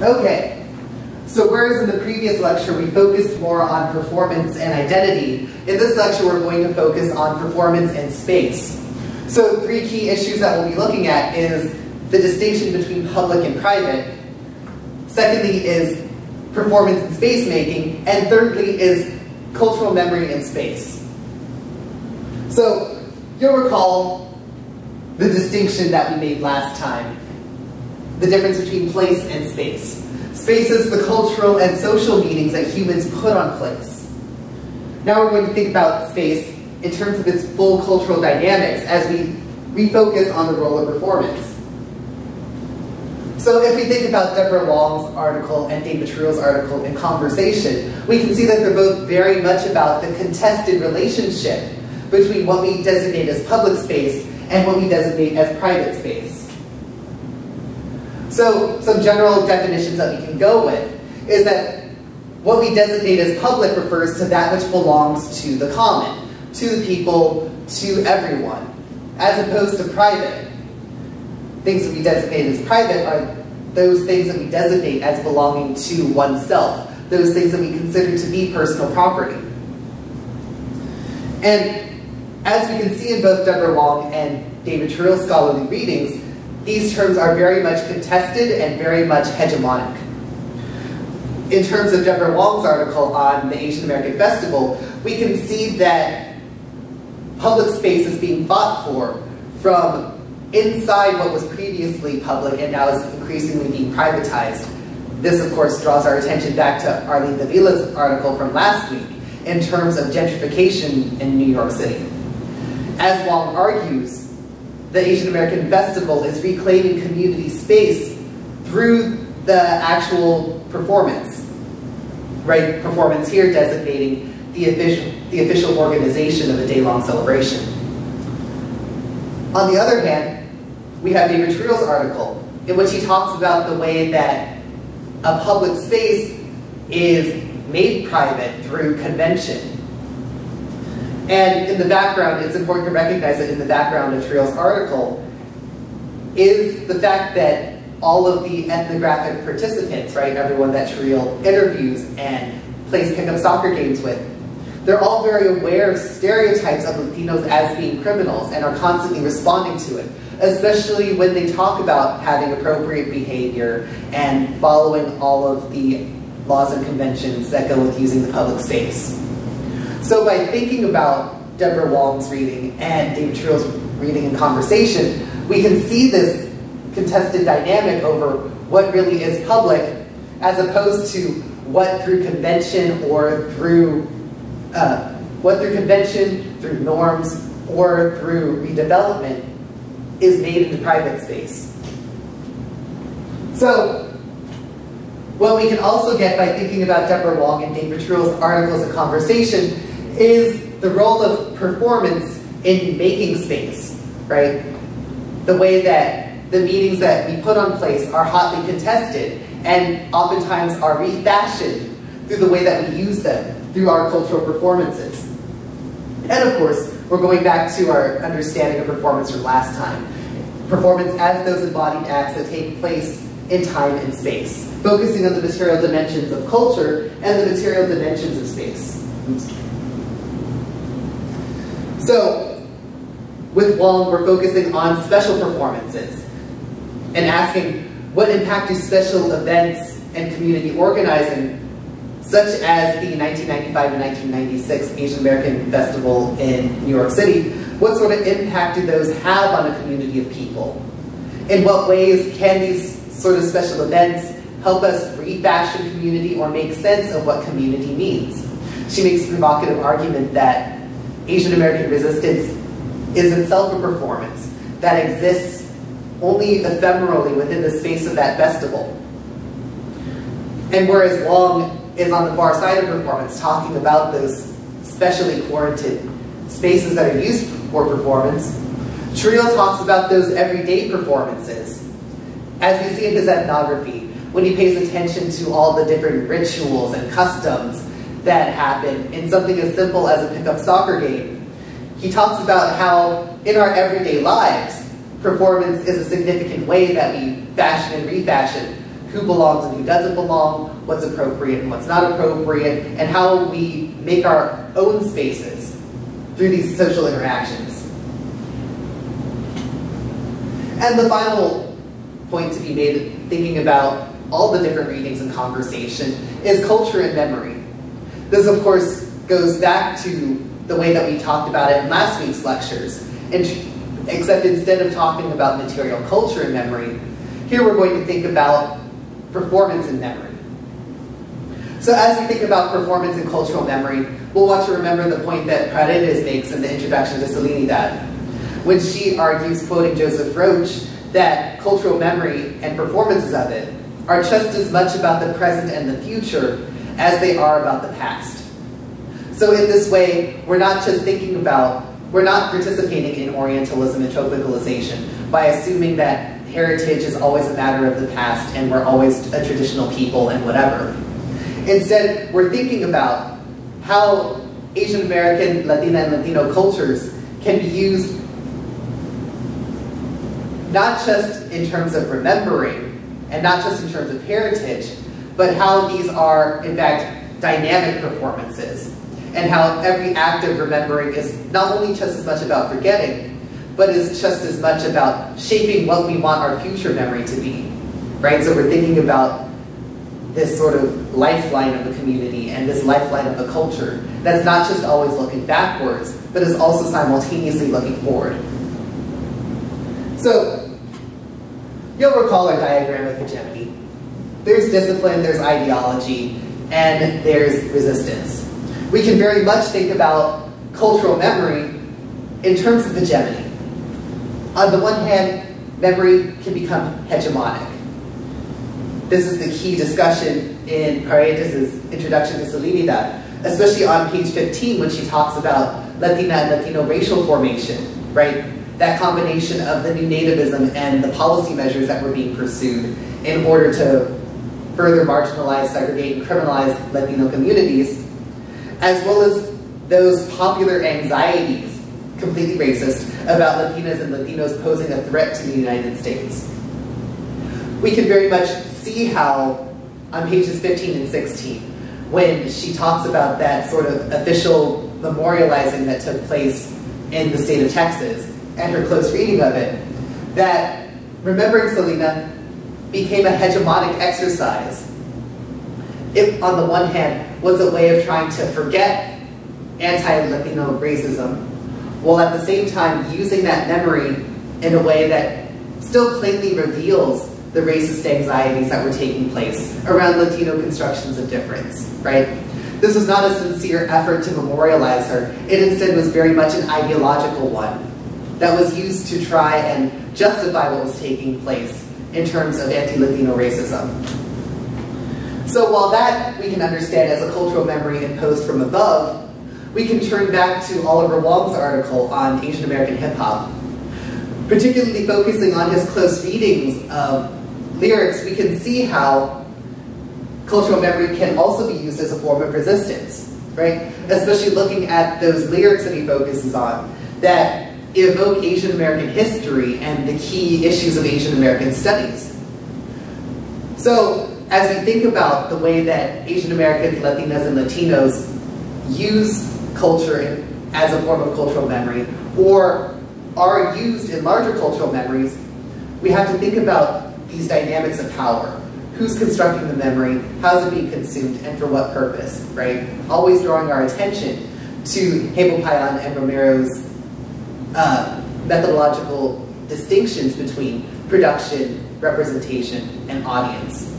Okay, so whereas in the previous lecture we focused more on performance and identity, in this lecture we're going to focus on performance and space. So three key issues that we'll be looking at is the distinction between public and private. Secondly is performance and space making. And thirdly is cultural memory in space. So you'll recall the distinction that we made last time. The difference between place and space. Space is the cultural and social meanings that humans put on place. Now we're going to think about space in terms of its full cultural dynamics as we refocus on the role of performance. So if we think about Deborah Wong's article and David Trieule's article in Conversation, we can see that they're both very much about the contested relationship between what we designate as public space and what we designate as private space. So some general definitions that we can go with is that what we designate as public refers to that which belongs to the common, to the people, to everyone, as opposed to private. Things that we designate as private are those things that we designate as belonging to oneself, those things that we consider to be personal property. And as we can see in both Deborah Wong and David Trieule's scholarly readings, these terms are very much contested and very much hegemonic. In terms of Deborah Wong's article on the Asian American Festival, we can see that public space is being fought for from inside what was previously public and now is increasingly being privatized. This, of course, draws our attention back to Arlene Davila's article from last week in terms of gentrification in New York City. As Wong argues, the Asian American Festival is reclaiming community space through the actual performance, right? Performance here designating the official organization of a day-long celebration. On the other hand, we have David Trieule's article in which he talks about the way that a public space is made private through convention. And in the background, it's important to recognize that in the background of Trieule's article is the fact that all of the ethnographic participants, right, everyone that Trieulle interviews and plays pickup soccer games with, they're all very aware of stereotypes of Latinos as being criminals and are constantly responding to it, especially when they talk about having appropriate behavior and following all of the laws and conventions that go with using the public space. So by thinking about Deborah Wong's reading and David Trieule's reading and Conversation, we can see this contested dynamic over what really is public as opposed to what through convention or through through norms or through redevelopment is made into private space. So what we can also get by thinking about Deborah Wong and David Trieule's articles and Conversation is the role of performance in making space, right? The way that the meanings that we put on place are hotly contested and oftentimes are refashioned through the way that we use them through our cultural performances. And of course, we're going back to our understanding of performance from last time. Performance as those embodied acts that take place in time and space, focusing on the material dimensions of culture and the material dimensions of space. So, with Wong, we're focusing on special performances and asking what impact do special events and community organizing, such as the 1995 and 1996 Asian American Festival in New York City, what sort of impact do those have on a community of people? In what ways can these sort of special events help us refashion community or make sense of what community means? She makes a provocative argument that Asian American resistance is itself a performance that exists only ephemerally within the space of that festival. And whereas Wong is on the far side of performance, talking about those specially quarantined spaces that are used for performance, Trieulle talks about those everyday performances. As we see in his ethnography, when he pays attention to all the different rituals and customs that happen in something as simple as a pickup soccer game, he talks about how in our everyday lives, performance is a significant way that we fashion and refashion who belongs and who doesn't belong, what's appropriate and what's not appropriate, and how we make our own spaces through these social interactions. And the final point to be made, thinking about all the different readings and conversation, is culture and memory. This, of course, goes back to the way that we talked about it in last week's lectures, except instead of talking about material culture and memory, here we're going to think about performance and memory. So as we think about performance and cultural memory, we'll want to remember the point that Paredes makes in the introduction to Solinidad, when she argues, quoting Joseph Roach, that cultural memory and performances of it are just as much about the present and the future as they are about the past. So in this way, we're not participating in Orientalism and tropicalization by assuming that heritage is always a matter of the past and we're always a traditional people and whatever. Instead, we're thinking about how Asian American, Latina, and Latino cultures can be used not just in terms of remembering and not just in terms of heritage, but how these are, in fact, dynamic performances, and how every act of remembering is not only just as much about forgetting, but is just as much about shaping what we want our future memory to be, right? So we're thinking about this sort of lifeline of a community and this lifeline of a culture that's not just always looking backwards, but is also simultaneously looking forward. So, you'll recall our diagram of hegemony. There's discipline, there's ideology, and there's resistance. We can very much think about cultural memory in terms of hegemony. On the one hand, memory can become hegemonic. This is the key discussion in Paredes' introduction to Solinidad, especially on page 15 when she talks about Latina and Latino racial formation, right? That combination of the new nativism and the policy measures that were being pursued in order to further marginalize, segregate, and criminalize Latino communities, as well as those popular anxieties, completely racist, about Latinas and Latinos posing a threat to the United States. We can very much see how, on pages 15 and 16, when she talks about that sort of official memorializing that took place in the state of Texas, and her close reading of it, that remembering Selena became a hegemonic exercise. It, on the one hand, was a way of trying to forget anti-Latino racism, while at the same time using that memory in a way that still plainly reveals the racist anxieties that were taking place around Latino constructions of difference, right? This was not a sincere effort to memorialize her. It instead was very much an ideological one that was used to try and justify what was taking place in terms of anti-Latino racism. So while that we can understand as a cultural memory imposed from above, we can turn back to Oliver Wong's article on Asian American hip-hop. Particularly focusing on his close readings of lyrics, we can see how cultural memory can also be used as a form of resistance, right? Especially looking at those lyrics that he focuses on that evoke Asian American history and the key issues of Asian American studies. So, as we think about the way that Asian Americans, Latinas, and Latinos use culture as a form of cultural memory, or are used in larger cultural memories, we have to think about these dynamics of power. Who's constructing the memory, how's it being consumed, and for what purpose, right? Always drawing our attention to Hebel Payan and Romero's methodological distinctions between production, representation, and audience.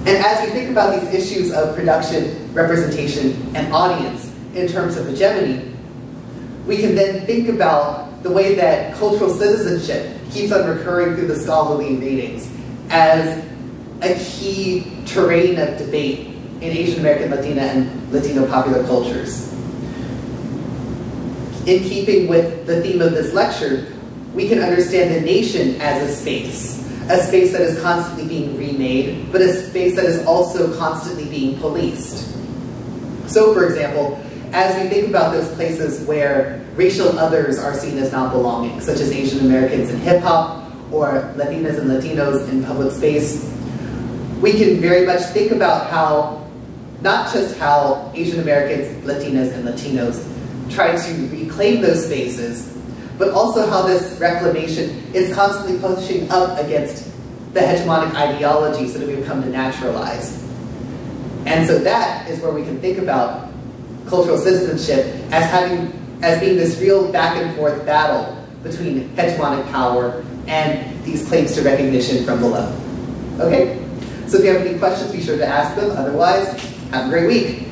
And as we think about these issues of production, representation, and audience in terms of hegemony, we can then think about the way that cultural citizenship keeps on recurring through the scholarly readings as a key terrain of debate in Asian American, Latina, and Latino popular cultures. In keeping with the theme of this lecture, we can understand the nation as a space that is constantly being remade, but a space that is also constantly being policed. So, for example, as we think about those places where racial others are seen as not belonging, such as Asian Americans in hip-hop, or Latinas and Latinos in public space, we can very much think about how, not just how Asian Americans, Latinas, and Latinos try to reclaim those spaces, but also how this reclamation is constantly pushing up against the hegemonic ideologies that we've come to naturalize. And so that is where we can think about cultural citizenship as being this real back and forth battle between hegemonic power and these claims to recognition from below. Okay? So if you have any questions, be sure to ask them. Otherwise, have a great week.